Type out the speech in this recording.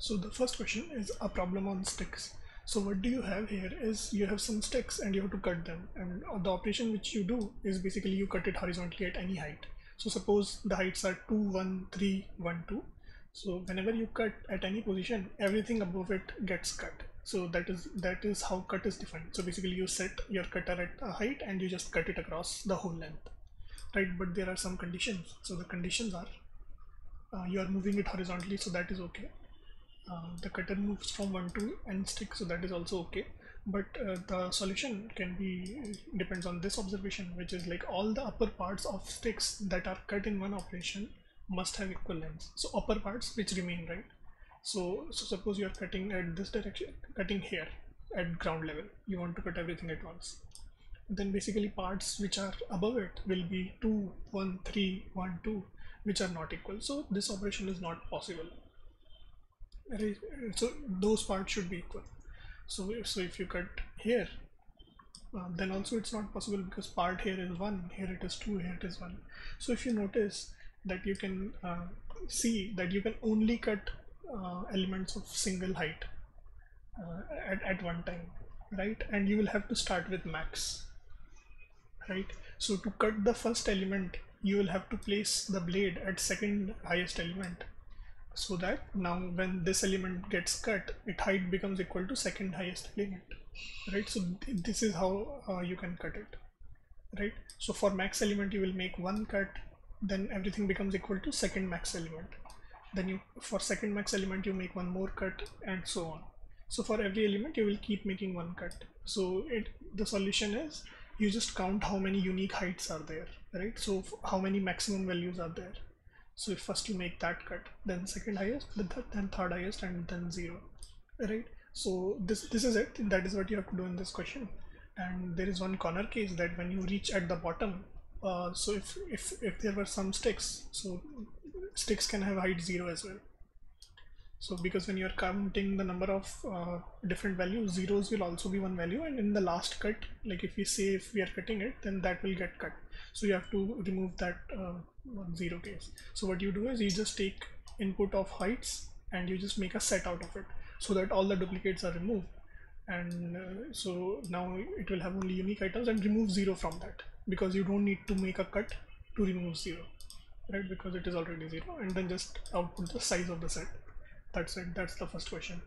So the first question is a problem on sticks. So what do you have here is you have some sticks and you have to cut them, and the operation which you do is basically you cut it horizontally at any height. So suppose the heights are 2, 1, 3, 1, 2. So whenever you cut at any position, everything above it gets cut. So that is how cut is defined. So basically you set your cutter at a height and you just cut it across the whole length, right? But there are some conditions. So the conditions are you are moving it horizontally, so that is okay. The cutter moves from 1 to n stick, so that is also okay. But the solution can be depends on this observation, which is like all the upper parts of sticks that are cut in one operation must have equal lengths. So upper parts which remain, right? So suppose you are cutting at this direction, cutting here at ground level, you want to cut everything at once. Then basically parts which are above it will be 2, 1, 3, 1, 2, which are not equal. So this operation is not possible. Right? So those parts should be equal. So if you cut here, then also it's not possible because part here is 1, here it is 2, here it is 1. So if you notice that you can see that you can only cut elements of single height at one time, right? And you will have to start with max, right? So to cut the first element, you will have to place the blade at second highest element, so that now when this element gets cut, its height becomes equal to second highest element, right? So this is how you can cut it, right? So for max element you will make one cut, then everything becomes equal to second max element, then you for second max element you make one more cut, and so on. So for every element you will keep making one cut. So the solution is you just count how many unique heights are there, right? So how many maximum values are there. So if first you make that cut, then second highest, then third highest, and then 0, right? So this is it. That is what you have to do in this question. And there is one corner case that when you reach at the bottom, so if there were some sticks, so sticks can have height 0 as well. So because when you are counting the number of different values, zeros will also be one value, and in the last cut, like if we say if we are cutting it, then that will get cut. So you have to remove that 0 case. So what you do is you just take input of heights and you just make a set out of it, so that all the duplicates are removed, and so now it will have only unique items, and remove 0 from that, because you don't need to make a cut to remove 0, right? Because it is already 0, and then just output the size of the set. That's it. That's the first question.